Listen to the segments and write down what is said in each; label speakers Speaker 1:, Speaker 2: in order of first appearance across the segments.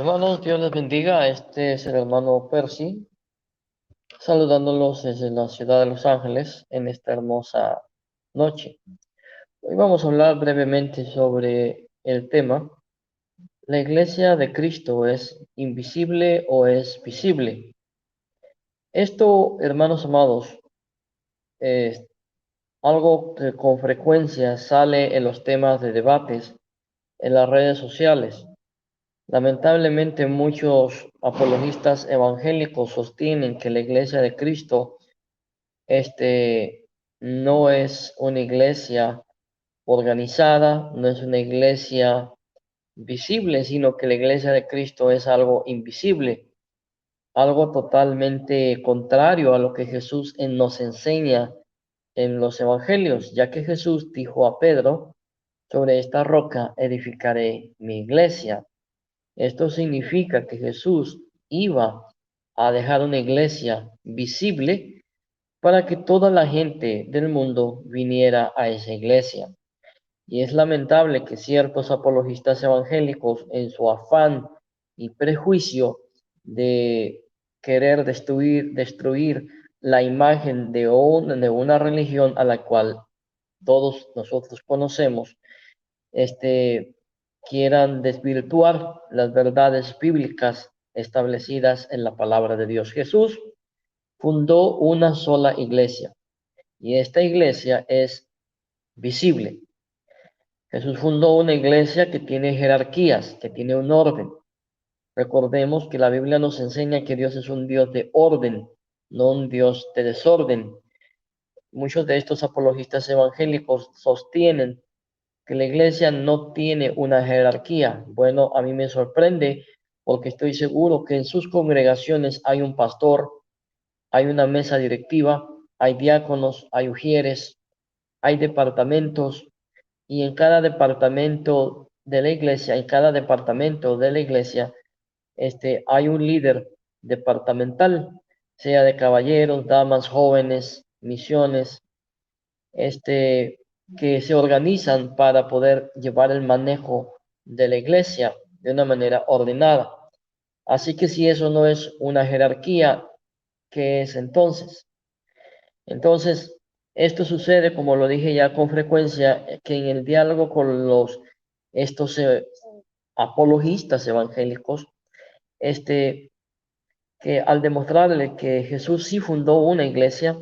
Speaker 1: Hermanos, Dios les bendiga. Este es el hermano Percy, saludándolos desde la ciudad de Los Ángeles en esta hermosa noche. Hoy vamos a hablar brevemente sobre el tema: ¿la iglesia de Cristo es invisible o es visible? Esto, hermanos amados, es algo que con frecuencia sale en los temas de debates en las redes sociales. Lamentablemente, muchos apologistas evangélicos sostienen que la iglesia de Cristo no es una iglesia organizada, no es una iglesia visible, sino que la iglesia de Cristo es algo invisible, algo totalmente contrario a lo que Jesús nos enseña en los evangelios, ya que Jesús dijo a Pedro: sobre esta roca edificaré mi iglesia. Esto significa que Jesús iba a dejar una iglesia visible para que toda la gente del mundo viniera a esa iglesia. Y es lamentable que ciertos apologistas evangélicos, en su afán y prejuicio de querer destruir la imagen de una religión a la cual todos nosotros conocemos, quieran desvirtuar las verdades bíblicas establecidas en la palabra de Dios. Jesús fundó una sola iglesia y esta iglesia es visible. Jesús fundó una iglesia que tiene jerarquías, que tiene un orden. Recordemos que la Biblia nos enseña que Dios es un Dios de orden, no un Dios de desorden. Muchos de estos apologistas evangélicos sostienen que la iglesia no tiene una jerarquía. Bueno, a mí me sorprende porque estoy seguro que en sus congregaciones hay un pastor, hay una mesa directiva, hay diáconos, hay ujieres, hay departamentos, y en cada departamento de la iglesia, hay un líder departamental, sea de caballeros, damas, jóvenes, misiones, este, que se organizan para poder llevar el manejo de la iglesia de una manera ordenada. Así que si eso no es una jerarquía, ¿qué es entonces? Entonces, esto sucede, como lo dije ya con frecuencia, que en el diálogo con estos apologistas evangélicos, este, que al demostrarle que Jesús sí fundó una iglesia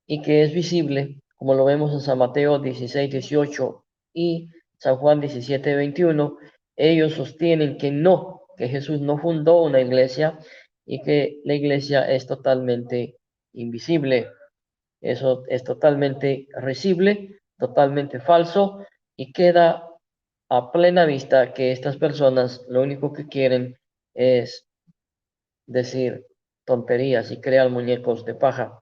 Speaker 1: y que es visible, como lo vemos en San Mateo 16:18 y San Juan 17:21, ellos sostienen que no, que Jesús no fundó una iglesia y que la iglesia es totalmente invisible. Eso es totalmente risible, totalmente falso, y queda a plena vista que estas personas lo único que quieren es decir tonterías y crear muñecos de paja.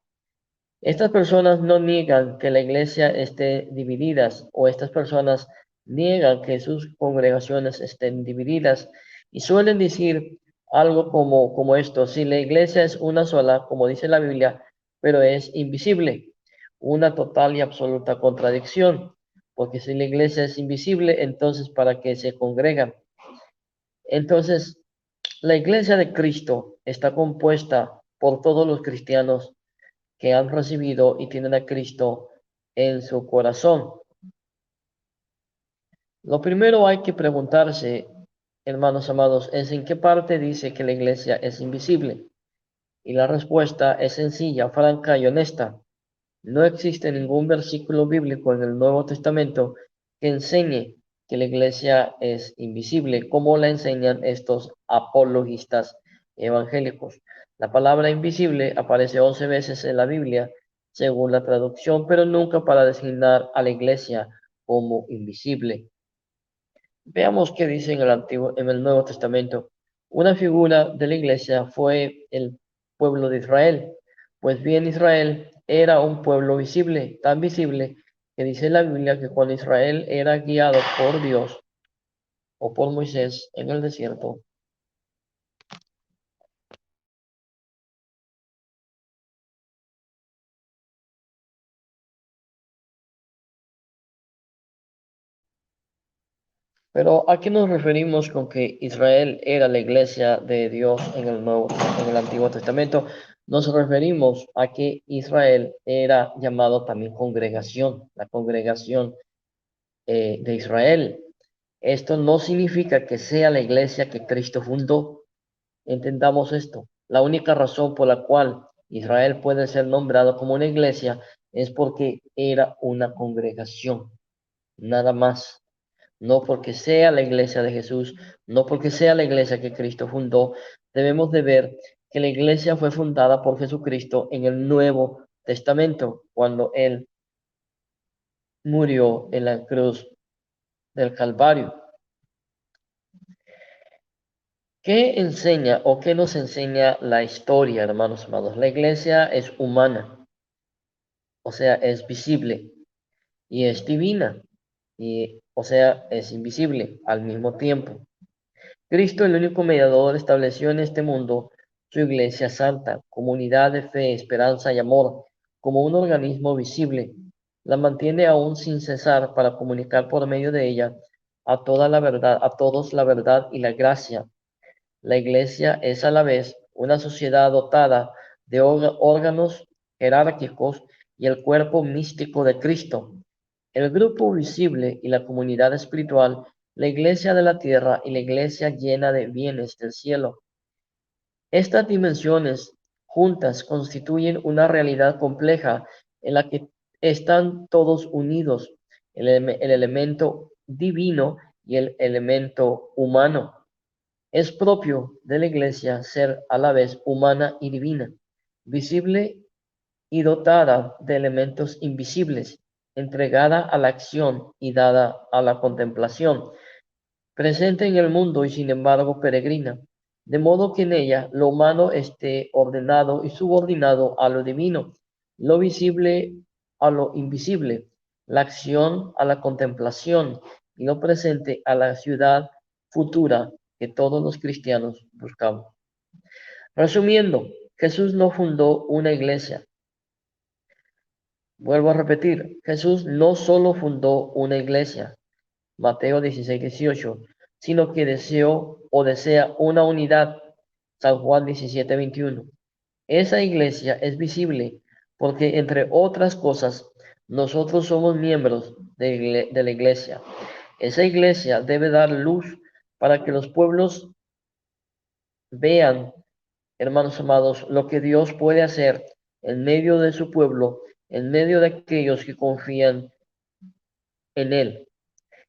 Speaker 1: Estas personas no niegan que la iglesia esté dividida, o estas personas niegan que sus congregaciones estén divididas, y suelen decir algo como esto: si la iglesia es una sola, como dice la Biblia, pero es invisible. Una total y absoluta contradicción, porque si la iglesia es invisible, entonces ¿para qué se congregan? Entonces, la iglesia de Cristo está compuesta por todos los cristianos que han recibido y tienen a Cristo en su corazón. Lo primero hay que preguntarse, hermanos amados, es en qué parte dice que la iglesia es invisible. Y la respuesta es sencilla, franca y honesta. No existe ningún versículo bíblico en el Nuevo Testamento que enseñe que la iglesia es invisible, como la enseñan estos apologistas evangélicos. La palabra invisible aparece 11 veces en la Biblia, según la traducción, pero nunca para designar a la iglesia como invisible. Veamos qué dice en el Nuevo Testamento. Una figura de la iglesia fue el pueblo de Israel. Pues bien, Israel era un pueblo visible, tan visible que dice la Biblia que cuando Israel era guiado por Dios o por Moisés en el desierto, Pero ¿a qué nos referimos con que Israel era la iglesia de Dios en el Antiguo Testamento? Nos referimos a que Israel era llamado también congregación, la congregación de Israel. Esto no significa que sea la iglesia que Cristo fundó. Entendamos esto. La única razón por la cual Israel puede ser nombrado como una iglesia es porque era una congregación, nada más. No porque sea la iglesia de Jesús, no porque sea la iglesia que Cristo fundó, debemos de ver que la iglesia fue fundada por Jesucristo en el Nuevo Testamento, cuando Él murió en la cruz del Calvario. ¿Qué enseña o qué nos enseña la historia, hermanos amados? La iglesia es humana, o sea, es visible y es divina, y, o sea, es invisible al mismo tiempo. Cristo, el único mediador, estableció en este mundo su iglesia santa, comunidad de fe, esperanza y amor, como un organismo visible. La mantiene aún sin cesar para comunicar por medio de ella a toda la verdad, a todos la verdad y la gracia. La iglesia es a la vez una sociedad dotada de órganos jerárquicos y el cuerpo místico de Cristo, el grupo visible y la comunidad espiritual, la iglesia de la tierra y la iglesia llena de bienes del cielo. Estas dimensiones juntas constituyen una realidad compleja en la que están todos unidos, el elemento divino y el elemento humano. Es propio de la iglesia ser a la vez humana y divina, visible y dotada de elementos invisibles, entregada a la acción y dada a la contemplación, presente en el mundo y sin embargo peregrina, de modo que en ella lo humano esté ordenado y subordinado a lo divino, lo visible a lo invisible, la acción a la contemplación y lo presente a la ciudad futura que todos los cristianos buscamos. Resumiendo, Jesús no fundó una iglesia. Vuelvo a repetir, Jesús no solo fundó una iglesia, Mateo 16:18, sino que deseó o desea una unidad, San Juan 17:21. Esa iglesia es visible porque, entre otras cosas, nosotros somos miembros de la iglesia. Esa iglesia debe dar luz para que los pueblos vean, hermanos amados, lo que Dios puede hacer en medio de su pueblo, en medio de aquellos que confían en Él.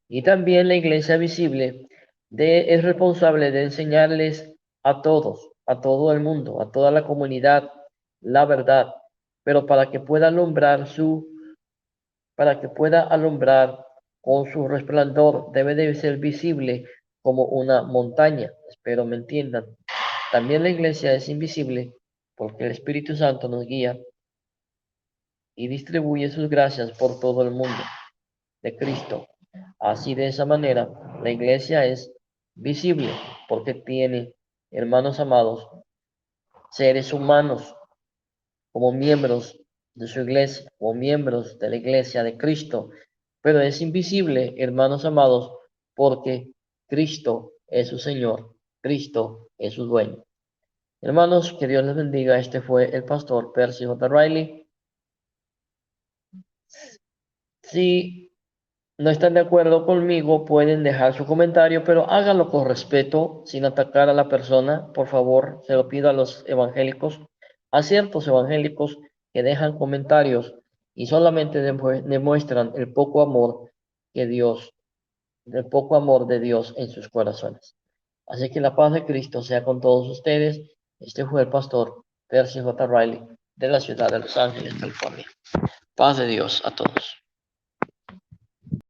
Speaker 1: Y también la iglesia visible es responsable de enseñarles a todos, a todo el mundo, a toda la comunidad, la verdad, pero para que pueda alumbrar con su resplandor, debe de ser visible como una montaña. Espero me entiendan. También la iglesia es invisible porque el Espíritu Santo nos guía y distribuye sus gracias por todo el mundo de Cristo. Así de esa manera, la iglesia es visible porque tiene, hermanos amados, seres humanos como miembros de su iglesia, como miembros de la iglesia de Cristo, pero es invisible, hermanos amados, porque Cristo es su Señor, Cristo es su dueño. Hermanos, que Dios les bendiga. Este fue el pastor Percy J. Riley. Si no están de acuerdo conmigo, pueden dejar su comentario, pero háganlo con respeto, sin atacar a la persona. Por favor, se lo pido a los evangélicos, a ciertos evangélicos que dejan comentarios y solamente demuestran el poco amor el poco amor de Dios en sus corazones. Así que la paz de Cristo sea con todos ustedes. Este fue el pastor Percy J. Riley de la ciudad de Los Ángeles, California. Paz de Dios a todos.